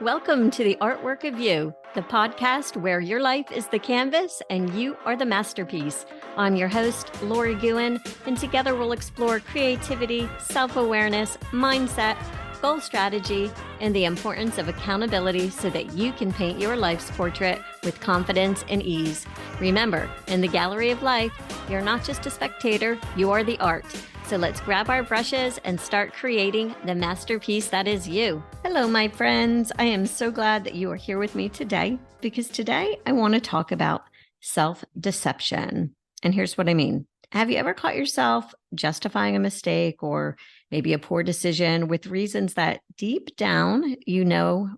Welcome to the Artwork of You, the podcast where your life is the canvas and you are the masterpiece. I'm your host, Lori Gouhin, and together we'll explore creativity, self-awareness, mindset, goal strategy, and the importance of accountability so that you can paint your life's portrait with confidence and ease. Remember, in the gallery of life, you're not just a spectator, you are the art. So let's grab our brushes and start creating the masterpiece that is you. Hello, my friends. I am so glad that you are here with me today because today I want to talk about self-deception. And here's what I mean. Have you ever caught yourself justifying a mistake or maybe a poor decision with reasons that deep down you know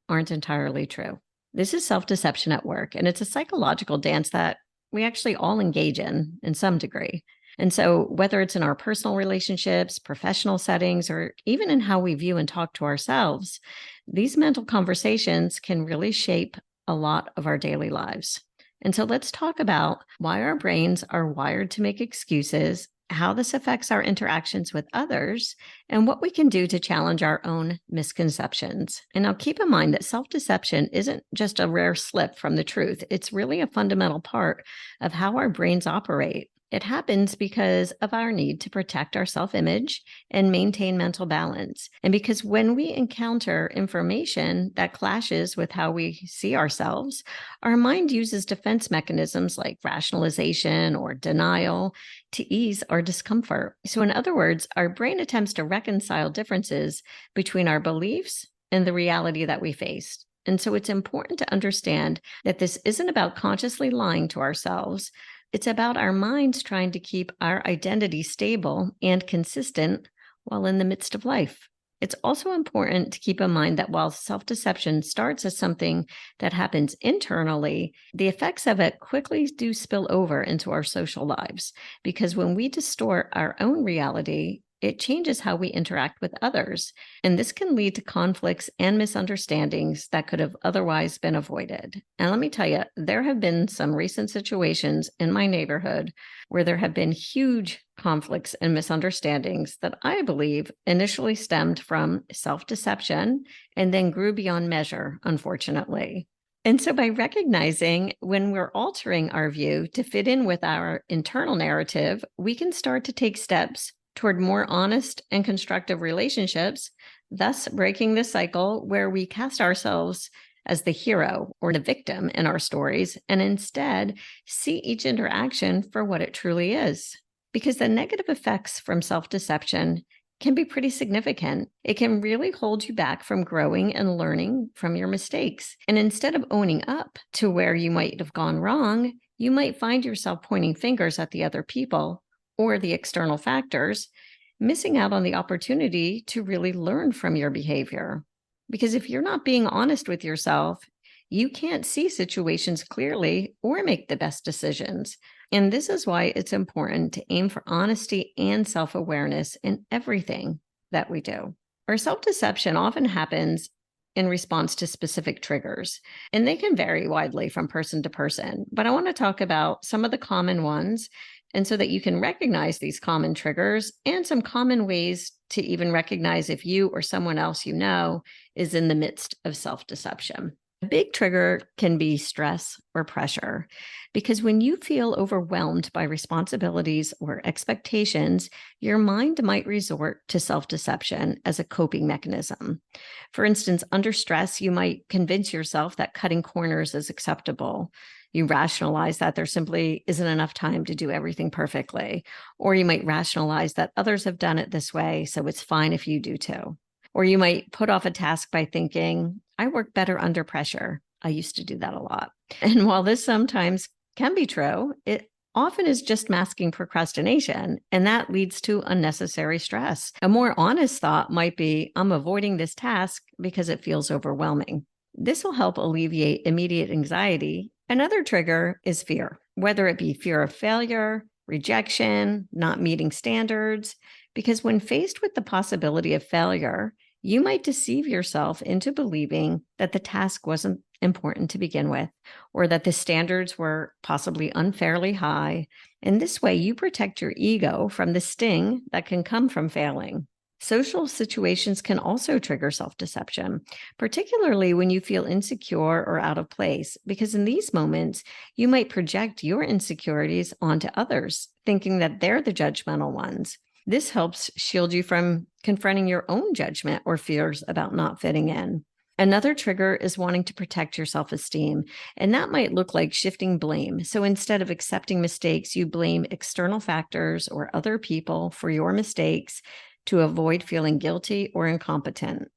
aren't entirely true? This is self-deception at work, and it's a psychological dance that we actually all engage in some degree. And so whether it's in our personal relationships, professional settings, or even in how we view and talk to ourselves, these mental conversations can really shape a lot of our daily lives. And so let's talk about why our brains are wired to make excuses, how this affects our interactions with others, and what we can do to challenge our own misconceptions. And now keep in mind that self-deception isn't just a rare slip from the truth. It's really a fundamental part of how our brains operate. It happens because of our need to protect our self-image and maintain mental balance. And because when we encounter information that clashes with how we see ourselves, our mind uses defense mechanisms like rationalization or denial to ease our discomfort. So in other words, our brain attempts to reconcile differences between our beliefs and the reality that we face. And so it's important to understand that this isn't about consciously lying to ourselves. It's about our minds trying to keep our identity stable and consistent while in the midst of life. It's also important to keep in mind that while self-deception starts as something that happens internally, the effects of it quickly do spill over into our social lives. Because when we distort our own reality, it changes how we interact with others. And this can lead to conflicts and misunderstandings that could have otherwise been avoided. And let me tell you, there have been some recent situations in my neighborhood where there have been huge conflicts and misunderstandings that I believe initially stemmed from self-deception and then grew beyond measure, unfortunately. And so by recognizing when we're altering our view to fit in with our internal narrative, we can start to take steps toward more honest and constructive relationships, thus breaking the cycle where we cast ourselves as the hero or the victim in our stories and instead see each interaction for what it truly is. Because the negative effects from self-deception can be pretty significant. It can really hold you back from growing and learning from your mistakes. And instead of owning up to where you might have gone wrong, you might find yourself pointing fingers at the other people or the external factors, missing out on the opportunity to really learn from your behavior. Because if you're not being honest with yourself, you can't see situations clearly or make the best decisions. And this is why it's important to aim for honesty and self-awareness in everything that we do. Our self-deception often happens in response to specific triggers, and they can vary widely from person to person. But I want to talk about some of the common ones, and so that you can recognize these common triggers and some common ways to even recognize if you or someone else you know is in the midst of self-deception. A big trigger can be stress or pressure, because when you feel overwhelmed by responsibilities or expectations, your mind might resort to self-deception as a coping mechanism. For instance, under stress, you might convince yourself that cutting corners is acceptable. You rationalize that there simply isn't enough time to do everything perfectly. Or you might rationalize that others have done it this way, so it's fine if you do too. Or you might put off a task by thinking, I work better under pressure. I used to do that a lot. And while this sometimes can be true, it often is just masking procrastination, and that leads to unnecessary stress. A more honest thought might be, I'm avoiding this task because it feels overwhelming. This will help alleviate immediate anxiety. Another trigger is fear, whether it be fear of failure, rejection, not meeting standards, because when faced with the possibility of failure, you might deceive yourself into believing that the task wasn't important to begin with, or that the standards were possibly unfairly high. In this way, you protect your ego from the sting that can come from failing. Social situations can also trigger self-deception, particularly when you feel insecure or out of place, because in these moments, you might project your insecurities onto others, thinking that they're the judgmental ones. This helps shield you from confronting your own judgment or fears about not fitting in. Another trigger is wanting to protect your self-esteem, and that might look like shifting blame. So instead of accepting mistakes, you blame external factors or other people for your mistakes to avoid feeling guilty or incompetent.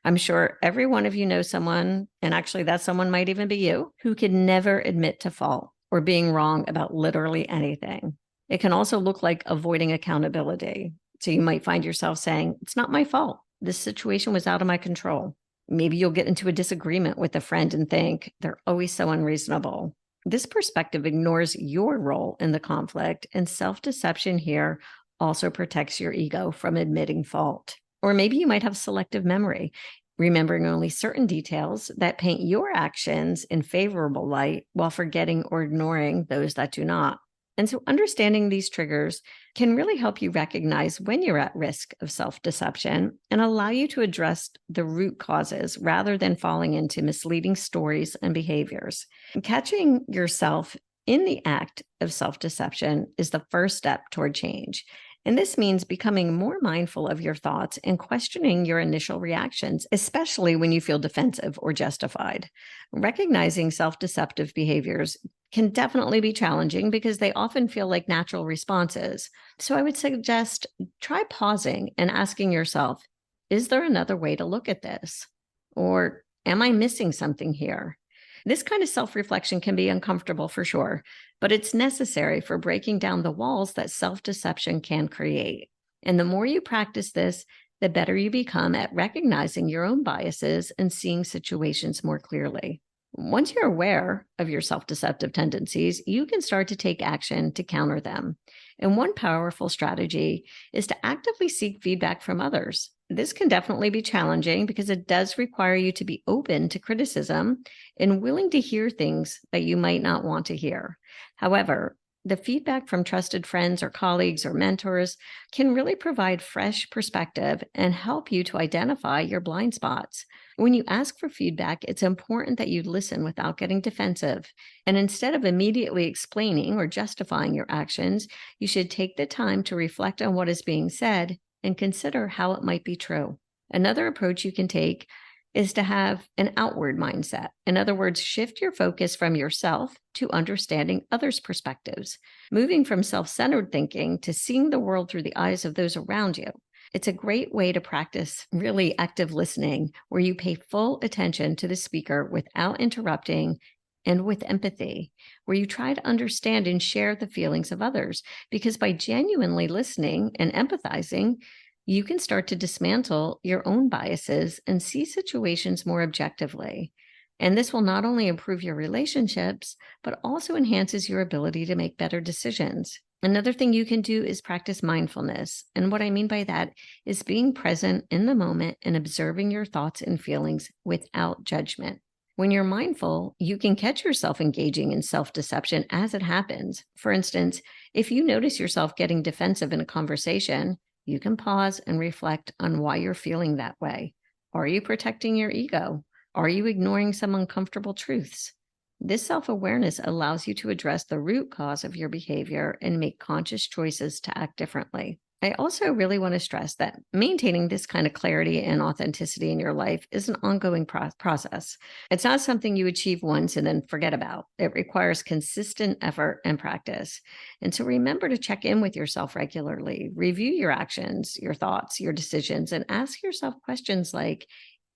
I'm sure every one of you knows someone, and actually that someone might even be you, who can never admit to fault or being wrong about literally anything. It can also look like avoiding accountability. So you might find yourself saying, "It's not my fault. This situation was out of my control." Maybe you'll get into a disagreement with a friend and think they're always so unreasonable. This perspective ignores your role in the conflict, and self-deception here also protects your ego from admitting fault. Or maybe you might have selective memory, remembering only certain details that paint your actions in favorable light while forgetting or ignoring those that do not. And so understanding these triggers can really help you recognize when you're at risk of self-deception and allow you to address the root causes rather than falling into misleading stories and behaviors. Catching yourself in the act of self-deception is the first step toward change. And this means becoming more mindful of your thoughts and questioning your initial reactions, especially when you feel defensive or justified. Recognizing self-deceptive behaviors can definitely be challenging because they often feel like natural responses. So I would suggest try pausing and asking yourself, is there another way to look at this? Or am I missing something here? This kind of self-reflection can be uncomfortable for sure, but it's necessary for breaking down the walls that self-deception can create. And the more you practice this, the better you become at recognizing your own biases and seeing situations more clearly. Once you're aware of your self-deceptive tendencies, you can start to take action to counter them. And one powerful strategy is to actively seek feedback from others. This can definitely be challenging because it does require you to be open to criticism and willing to hear things that you might not want to hear. However, the feedback from trusted friends or colleagues or mentors can really provide fresh perspective and help you to identify your blind spots. When you ask for feedback, it's important that you listen without getting defensive. And instead of immediately explaining or justifying your actions, you should take the time to reflect on what is being said and consider how it might be true. Another approach you can take is to have an outward mindset. In other words, shift your focus from yourself to understanding others' perspectives, moving from self-centered thinking to seeing the world through the eyes of those around you. It's a great way to practice really active listening, where you pay full attention to the speaker without interrupting and with empathy, where you try to understand and share the feelings of others. Because by genuinely listening and empathizing, you can start to dismantle your own biases and see situations more objectively. And this will not only improve your relationships, but also enhances your ability to make better decisions. Another thing you can do is practice mindfulness. And what I mean by that is being present in the moment and observing your thoughts and feelings without judgment. When you're mindful, you can catch yourself engaging in self-deception as it happens. For instance, if you notice yourself getting defensive in a conversation, you can pause and reflect on why you're feeling that way. Are you protecting your ego? Are you ignoring some uncomfortable truths? This self-awareness allows you to address the root cause of your behavior and make conscious choices to act differently. I also really want to stress that maintaining this kind of clarity and authenticity in your life is an ongoing process. It's not something you achieve once and then forget about. It requires consistent effort and practice. And so remember to check in with yourself regularly, review your actions, your thoughts, your decisions, and ask yourself questions like,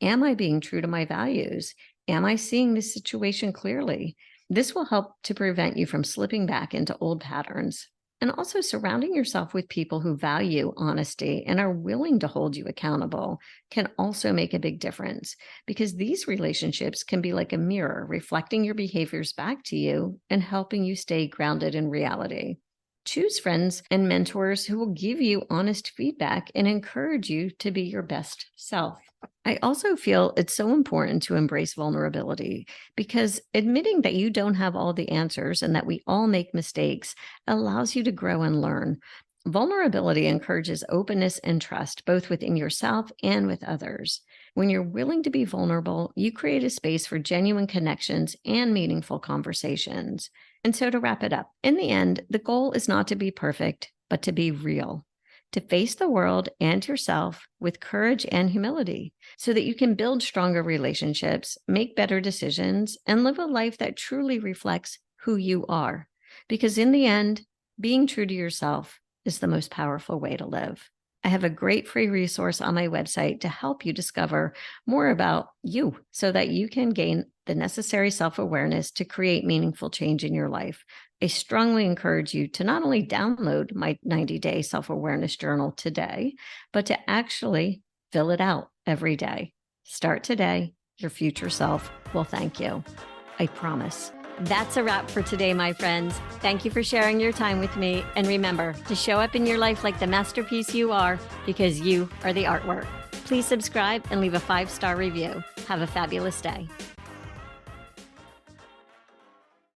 am I being true to my values? Am I seeing this situation clearly? This will help to prevent you from slipping back into old patterns. And also surrounding yourself with people who value honesty and are willing to hold you accountable can also make a big difference, because these relationships can be like a mirror reflecting your behaviors back to you and helping you stay grounded in reality. Choose friends and mentors who will give you honest feedback and encourage you to be your best self. I also feel it's so important to embrace vulnerability, because admitting that you don't have all the answers and that we all make mistakes allows you to grow and learn. Vulnerability encourages openness and trust, both within yourself and with others. When you're willing to be vulnerable, you create a space for genuine connections and meaningful conversations. And so to wrap it up, in the end, the goal is not to be perfect, but to be real, to face the world and yourself with courage and humility so that you can build stronger relationships, make better decisions, and live a life that truly reflects who you are. Because in the end, being true to yourself is the most powerful way to live. I have a great free resource on my website to help you discover more about you so that you can gain the necessary self-awareness to create meaningful change in your life. I strongly encourage you to not only download my 90-day self-awareness journal today, but to actually fill it out every day. Start today. Your future self will thank you. I promise. That's a wrap for today, my friends. Thank you for sharing your time with me. And remember to show up in your life like the masterpiece you are, because you are the artwork. Please subscribe and leave a 5-star review. Have a fabulous day.